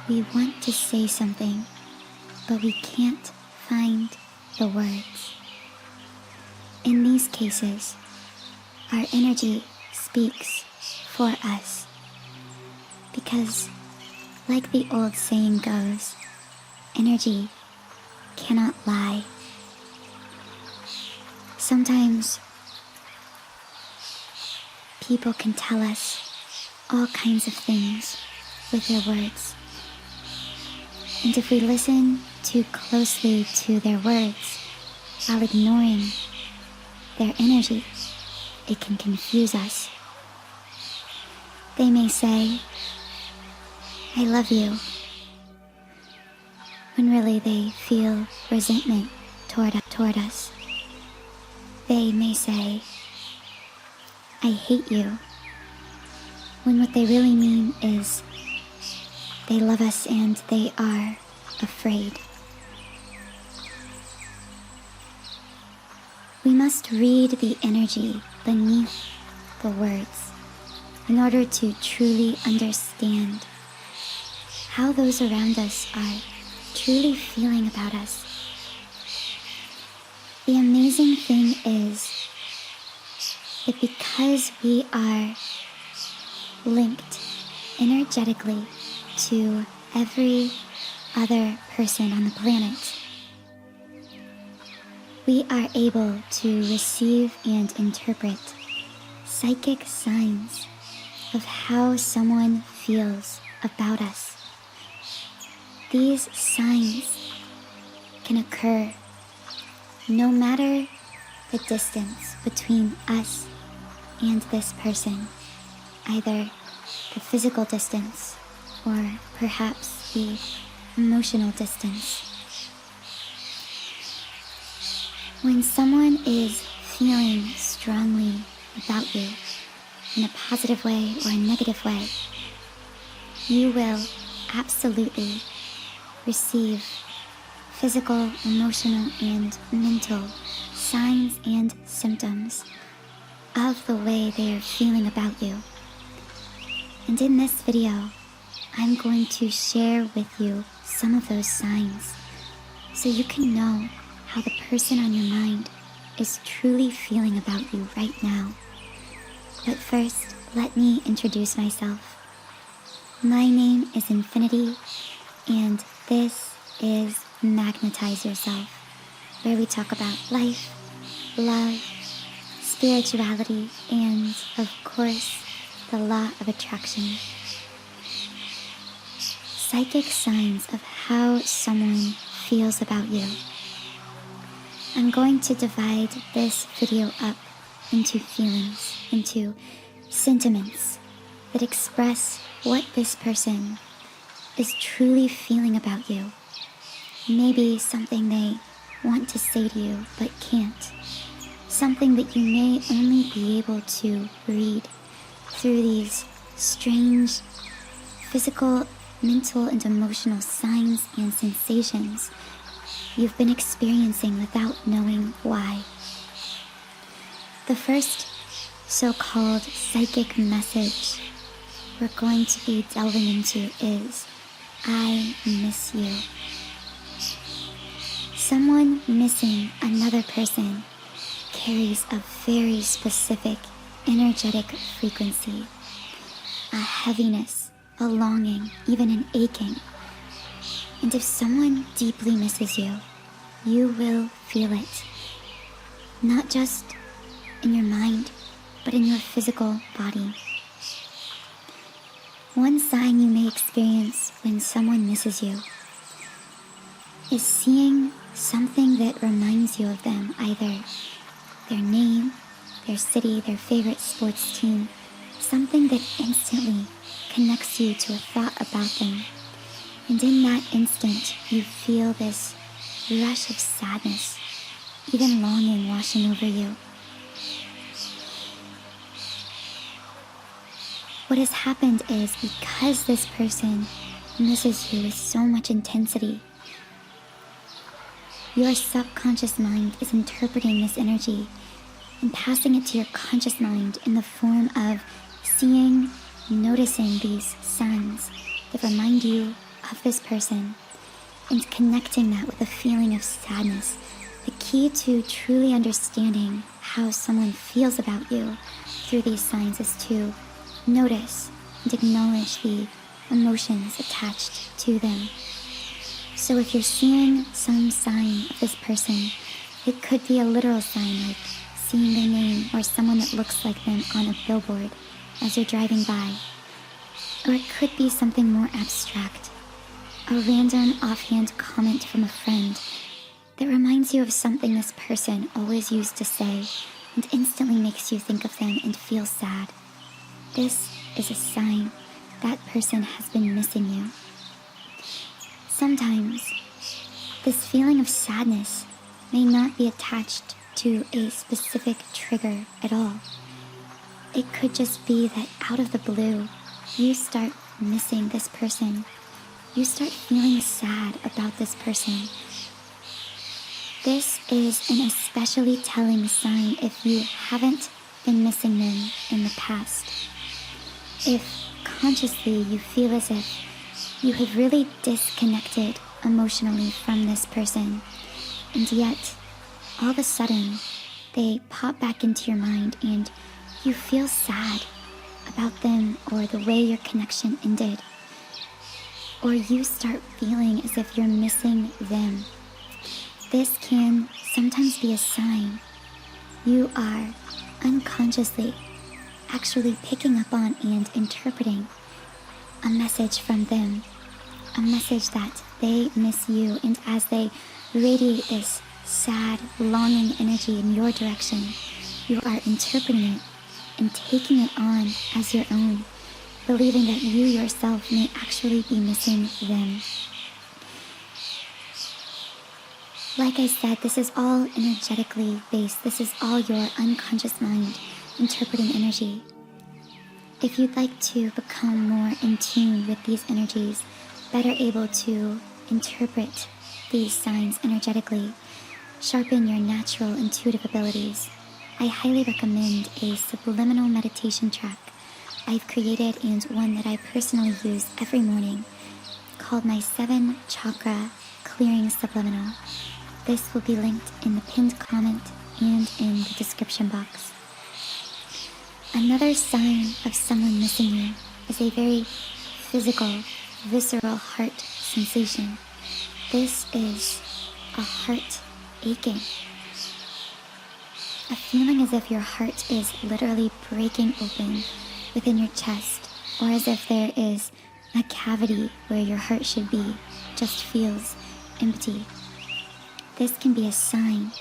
we want to say something, but we can't find the words. In these cases, our energy speaks for us, because, like the old saying goes, energy cannot lie. Sometimes people can tell us all kinds of things with their words. And if we listen too closely to their words while ignoring their energy, it can confuse us. They may say, "I love you," when really they feel resentment toward us. They may say, "I hate you," when what they really mean is they love us and they are afraid. We must read the energy beneath the words in order to truly understand how those around us are truly feeling about us. The amazing thing is that because we are linked energetically to every other person on the planet, we are able to receive and interpret psychic signs of how someone feels about us. These signs can occur no matter the distance between us and this person, either the physical distance or perhaps the emotional distance. When someone is feeling strongly about you in a positive way or a negative way, you will absolutely receive physical, emotional, and mental signs and symptoms of the way they are feeling about you. And in this video, I'm going to share with you some of those signs so you can know how the person on your mind is truly feeling about you right now. But first, let me introduce myself. My name is Infinity, and this is Magnetize Yourself, where we talk about life, love, spirituality, and, of course, the law of attraction. Psychic signs of how someone feels about you. I'm going to divide this video up into feelings, into sentiments that express what this person is truly feeling about you. Maybe something they want to say to you but can't. Something that you may only be able to read through these strange physical, mental, and emotional signs and sensations you've been experiencing without knowing why. The first so-called psychic message we're going to be delving into is, "I miss you." Someone missing another person carries a very specific energetic frequency, a heaviness, a longing, even an aching. And if someone deeply misses you, you will feel it. Not just in your mind, but in your physical body. One sign you may experience when someone misses you is seeing something that reminds you of them, either their name, their city, their favorite sports team, something that instantly connects you to a thought about them. And in that instant, you feel this rush of sadness, even longing washing over you. What has happened is, because this person misses you with so much intensity, your subconscious mind is interpreting this energy and passing it to your conscious mind in the form of seeing, noticing these signs that remind you of this person and connecting that with a feeling of sadness. The key to truly understanding how someone feels about you through these signs is to notice and acknowledge the emotions attached to them. So if you're seeing some sign of this person, it could be a literal sign like seeing their name or someone that looks like them on a billboard as you're driving by. Or it could be something more abstract, a random offhand comment from a friend that reminds you of something this person always used to say and instantly makes you think of them and feel sad. This is a sign that person has been missing you. Sometimes, this feeling of sadness may not be attached to a specific trigger at all. It could just be that out of the blue, you start missing this person. You start feeling sad about this person. This is an especially telling sign if you haven't been missing them in the past. If consciously you feel as if you have really disconnected emotionally from this person, and yet all of a sudden they pop back into your mind and you feel sad about them or the way your connection ended, or you start feeling as if you're missing them. This can sometimes be a sign you are unconsciously actually picking up on and interpreting a message from them, a message that they miss you, and as they radiate this sad, longing energy in your direction, you are interpreting it and taking it on as your own, believing that you yourself may actually be missing them. Like I said, this is all energetically based. This is all your unconscious mind interpreting energy. If you'd like to become more in tune with these energies, better able to interpret these signs energetically, sharpen your natural intuitive abilities, I highly recommend a subliminal meditation track I've created and one that I personally use every morning called my 7 Chakra Clearing Subliminal. This will be linked in the pinned comment and in the description box. Another sign of someone missing you is a very physical, visceral heart sensation. This is a heart aching. A feeling as if your heart is literally breaking open within your chest, or as if there is a cavity where your heart should be, just feels empty. This can be a sign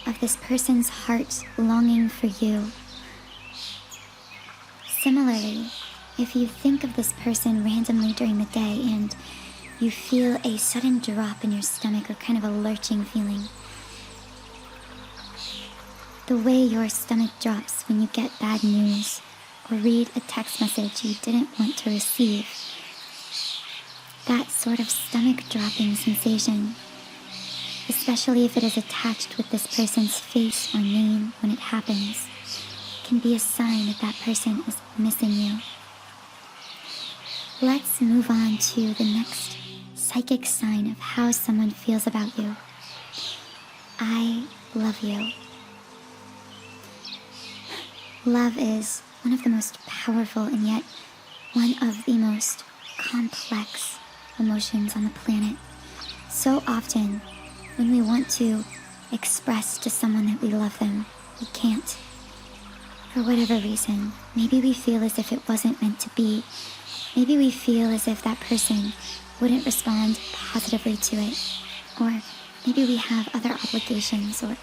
of this person's heart longing for you. Similarly, if you think of this person randomly during the day and you feel a sudden drop in your stomach or kind of a lurching feeling, the way your stomach drops when you get bad news or read a text message you didn't want to receive, that sort of stomach dropping sensation, especially if it is attached with this person's face or name when it happens, can be a sign that that person is missing you. Let's move on to the next psychic sign of how someone feels about you. I love you. Love is one of the most powerful and yet one of the most complex emotions on the planet. So often, when we want to express to someone that we love them, we can't. For whatever reason, maybe we feel as if it wasn't meant to be. Maybe we feel as if that person wouldn't respond positively to it. Or maybe we have other obligations, or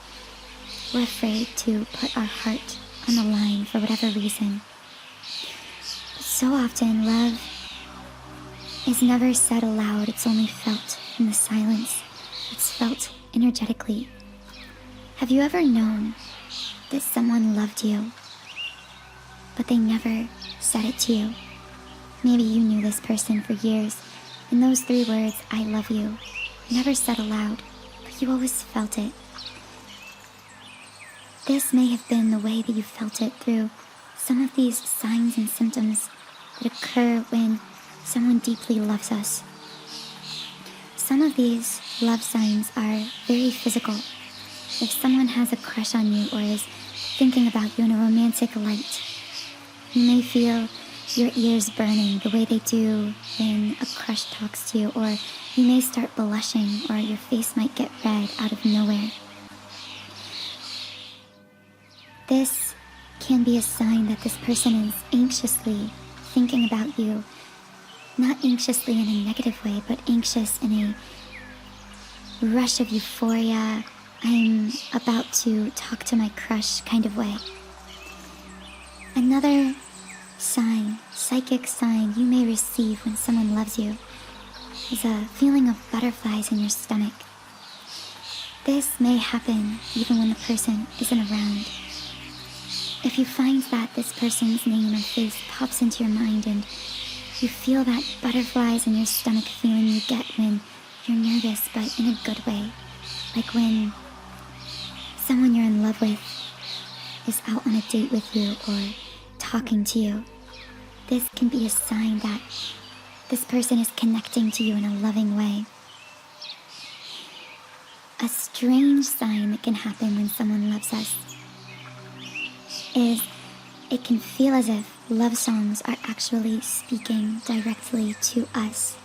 we're afraid to put our heart on the line for whatever reason. But so often, love is never said aloud. It's only felt in the silence. It's felt energetically. Have you ever known that someone loved you, but they never said it to you? Maybe you knew this person for years, and those 3 words, I love you, never said aloud, but you always felt it. This may have been the way that you felt it through some of these signs and symptoms that occur when someone deeply loves us, Some of these love signs are very physical. If someone has a crush on you or is thinking about you in a romantic light, you may feel your ears burning the way they do when a crush talks to you, or you may start blushing, or your face might get red out of nowhere. This can be a sign that this person is anxiously thinking about you. Not anxiously in a negative way, but anxious in a rush of euphoria, I'm about to talk to my crush kind of way. Another sign, psychic sign you may receive when someone loves you is a feeling of butterflies in your stomach. This may happen even when the person isn't around. If you find that this person's name or face pops into your mind and you feel that butterflies in your stomach feeling you get when you're nervous, but in a good way, like when someone you're in love with is out on a date with you or talking to you, this can be a sign that this person is connecting to you in a loving way. A strange sign that can happen when someone loves us is it can feel as if love songs are actually speaking directly to us.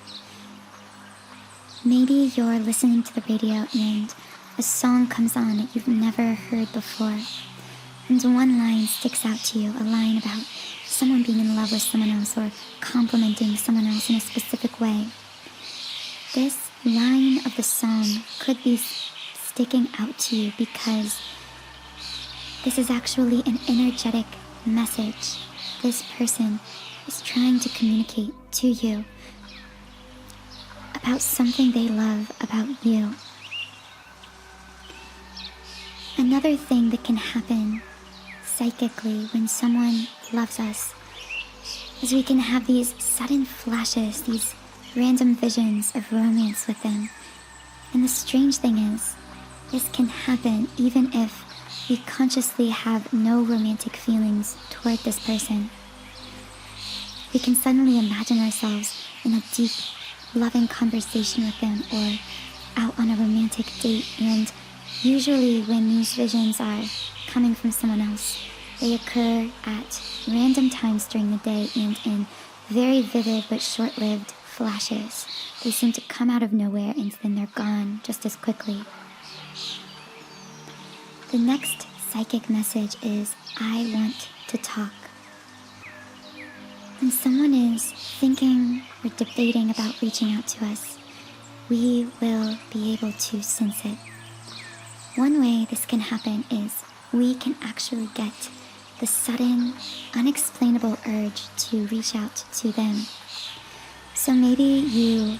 Maybe you're listening to the radio and a song comes on that you've never heard before, and one line sticks out to you, a line about someone being in love with someone else or complimenting someone else in a specific way. This line of the song could be sticking out to you because this is actually an energetic message this person is trying to communicate to you about something they love about you. Another thing that can happen psychically when someone loves us is we can have these sudden flashes, these random visions of romance with them. And the strange thing is, this can happen even if we consciously have no romantic feelings toward this person. We can suddenly imagine ourselves in a deep, loving conversation with them or out on a romantic date, and usually when these visions are coming from someone else, they occur at random times during the day and in very vivid but short-lived flashes. They seem to come out of nowhere and then they're gone just as quickly. The next psychic message is, I want to talk. When someone is thinking or debating about reaching out to us, we will be able to sense it. One way this can happen is we can actually get the sudden, unexplainable urge to reach out to them. So maybe you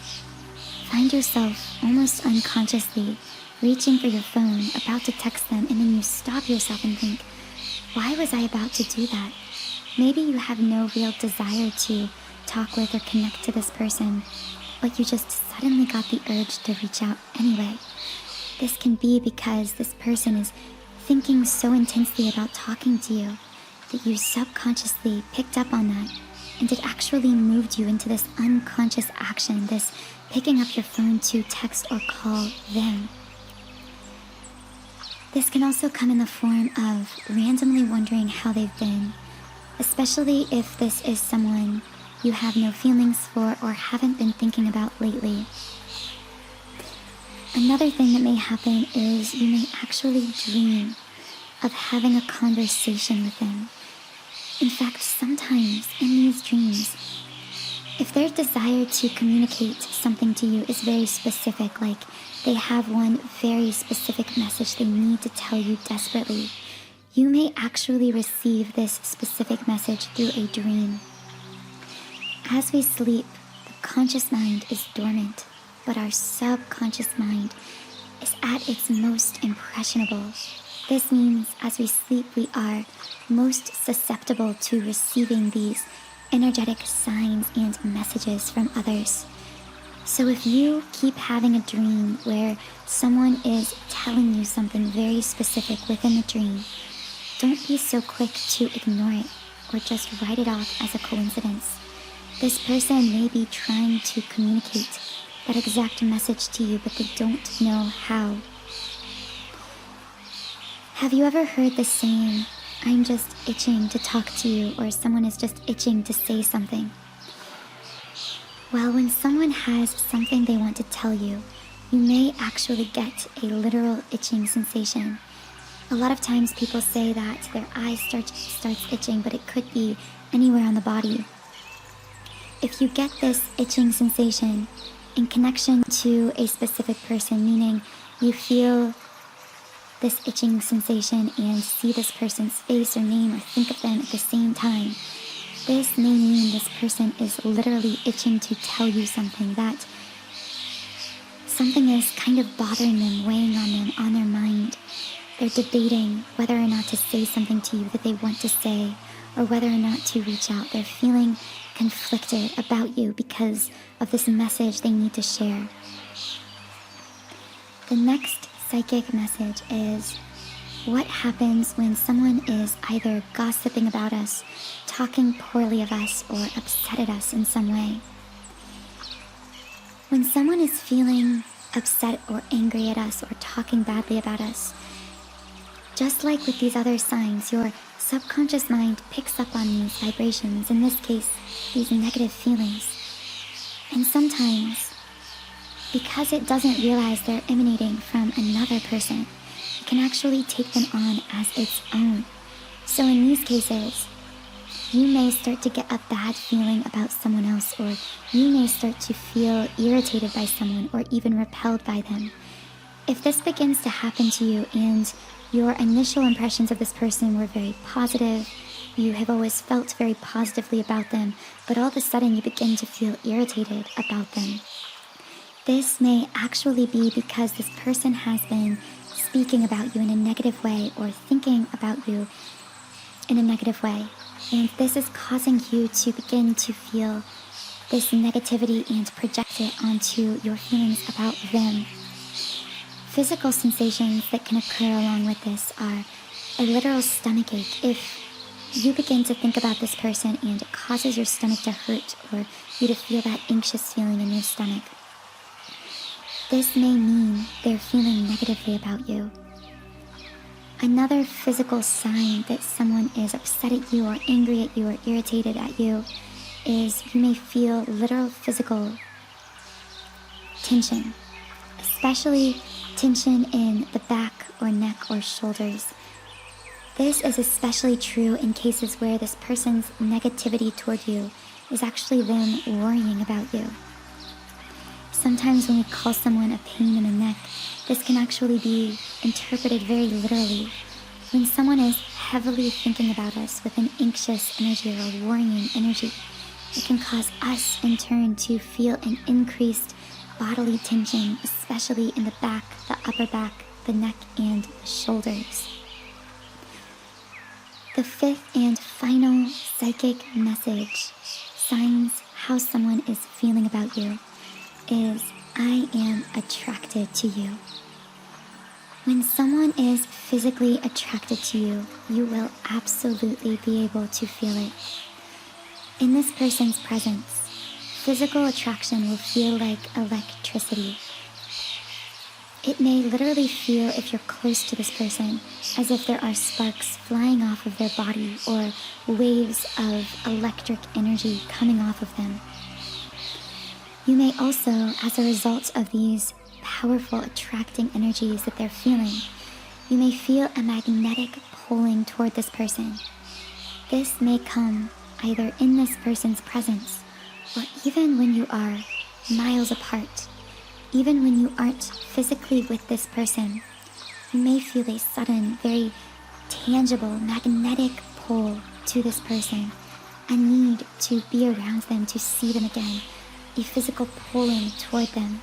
find yourself almost unconsciously reaching for your phone, about to text them, and then you stop yourself and think, why was I about to do that? Maybe you have no real desire to talk with or connect to this person, but you just suddenly got the urge to reach out anyway. This can be because this person is thinking so intensely about talking to you that you subconsciously picked up on that, and it actually moved you into this unconscious action, this picking up your phone to text or call them. This can also come in the form of randomly wondering how they've been, especially if this is someone you have no feelings for or haven't been thinking about lately. Another thing that may happen is you may actually dream of having a conversation with them. In fact, sometimes in these dreams, if their desire to communicate something to you is very specific, like they have one very specific message they need to tell you desperately, you may actually receive this specific message through a dream. As we sleep, the conscious mind is dormant, but our subconscious mind is at its most impressionable. This means as we sleep, we are most susceptible to receiving these energetic signs and messages from others. So if you keep having a dream where someone is telling you something very specific within the dream, don't be so quick to ignore it or just write it off as a coincidence. This person may be trying to communicate that exact message to you, but they don't know how. Have you ever heard the saying, "I'm just itching to talk to you," or "someone is just itching to say something"? Well, when someone has something they want to tell you, you may actually get a literal itching sensation. A lot of times people say that their eye starts itching, but it could be anywhere on the body. If you get this itching sensation in connection to a specific person, meaning you feel this itching sensation and see this person's face or name or think of them at the same time, this may mean this person is literally itching to tell you something, that something is kind of bothering them, weighing on them, on their mind. They're debating whether or not to say something to you that they want to say, or whether or not to reach out. They're feeling conflicted about you because of this message they need to share. The next psychic message is what happens when someone is either gossiping about us, talking poorly of us, or upset at us in some way. When someone is feeling upset or angry at us or talking badly about us, just like with these other signs, your subconscious mind picks up on these vibrations, in this case, these negative feelings. And sometimes, because it doesn't realize they're emanating from another person, it can actually take them on as its own. So in these cases, you may start to get a bad feeling about someone else, or you may start to feel irritated by someone or even repelled by them. If this begins to happen to you and your initial impressions of this person were very positive, you have always felt very positively about them, but all of a sudden you begin to feel irritated about them, this may actually be because this person has been speaking about you in a negative way or thinking about you in a negative way. And this is causing you to begin to feel this negativity and project it onto your feelings about them. Physical sensations that can occur along with this are a literal stomach ache. If you begin to think about this person and it causes your stomach to hurt, or you to feel that anxious feeling in your stomach, this may mean they're feeling negatively about you. Another physical sign that someone is upset at you or angry at you or irritated at you is you may feel literal physical tension, especially tension in the back or neck or shoulders. This is especially true in cases where this person's negativity toward you is actually them worrying about you. Sometimes when we call someone a pain in the neck, this can actually be interpreted very literally. When someone is heavily thinking about us with an anxious energy or a worrying energy, it can cause us in turn to feel an increased bodily tension, especially in the back, the upper back, the neck, and the shoulders. The fifth and final psychic message, signs how someone is feeling about you, is I am attracted to you. When someone is physically attracted to you, you will absolutely be able to feel it. In this person's presence, physical attraction will feel like electricity. It may literally feel, if you're close to this person, as if there are sparks flying off of their body or waves of electric energy coming off of them. You may also, as a result of these powerful attracting energies that they're feeling, you may feel a magnetic pulling toward this person. This may come either in this person's presence, or even when you are miles apart. Even when you aren't physically with this person, you may feel a sudden, very tangible, magnetic pull to this person, a need to be around them, to see them again, a physical pulling toward them.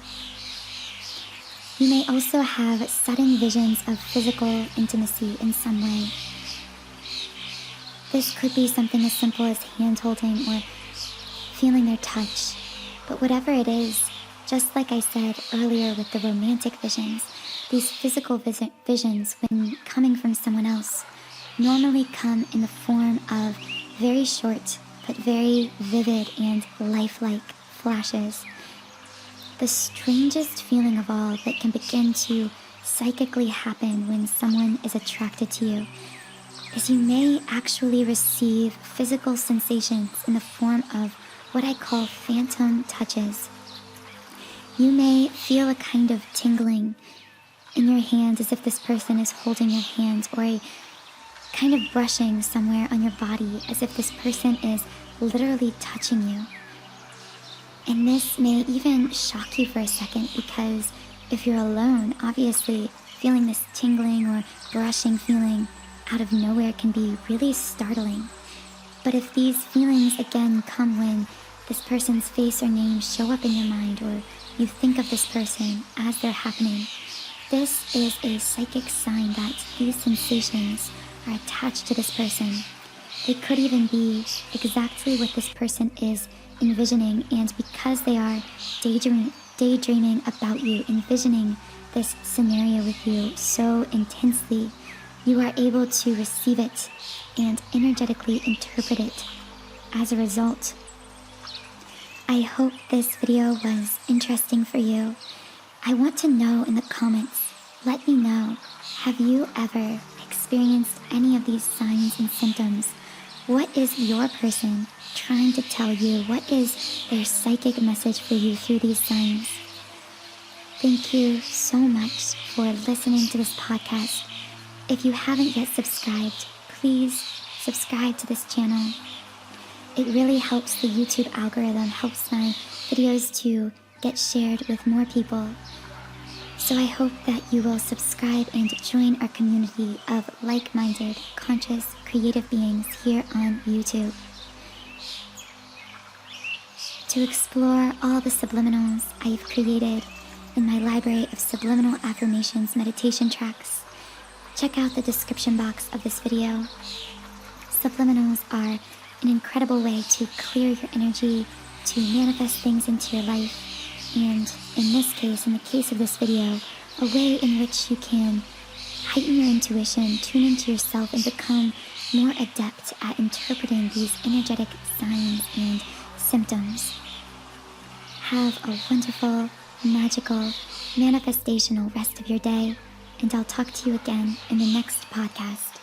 You may also have sudden visions of physical intimacy in some way. This could be something as simple as hand-holding or feeling their touch, but whatever it is, just like I said earlier with the romantic visions, these physical visions, when coming from someone else, normally come in the form of very short but very vivid and lifelike flashes. the strangest feeling of all that can begin to psychically happen when someone is attracted to you is you may actually receive physical sensations in the form of what I call phantom touches. You may feel a kind of tingling in your hands as if this person is holding your hands, or a kind of brushing somewhere on your body as if this person is literally touching you. And this may even shock you for a second, because if you're alone, obviously feeling this tingling or brushing feeling out of nowhere can be really startling. But if these feelings again come when this person's face or name show up in your mind, or you think of this person as they're happening, this is a psychic sign that these sensations are attached to this person. They could even be exactly what this person is envisioning, and because they are daydreaming about you, envisioning this scenario with you so intensely, you are able to receive it and energetically interpret it as a result. I hope this video was interesting for you. I want to know in the comments, let me know, have you ever experienced any of these signs and symptoms? What is your person trying to tell you? What is their psychic message for you through these signs? Thank you so much for listening to this podcast. If you haven't yet subscribed, please subscribe to this channel. It really helps the YouTube algorithm, helps my videos to get shared with more people. So I hope that you will subscribe and join our community of like-minded, conscious, creative beings here on YouTube. To explore all the subliminals I've created in my library of subliminal affirmations meditation tracks, check out the description box of this video. Subliminals are an incredible way to clear your energy, to manifest things into your life, and in this case, in the case of this video, a way in which you can heighten your intuition, tune into yourself, and become more adept at interpreting these energetic signs and symptoms. Have a wonderful, magical, manifestational rest of your day, and I'll talk to you again in the next podcast.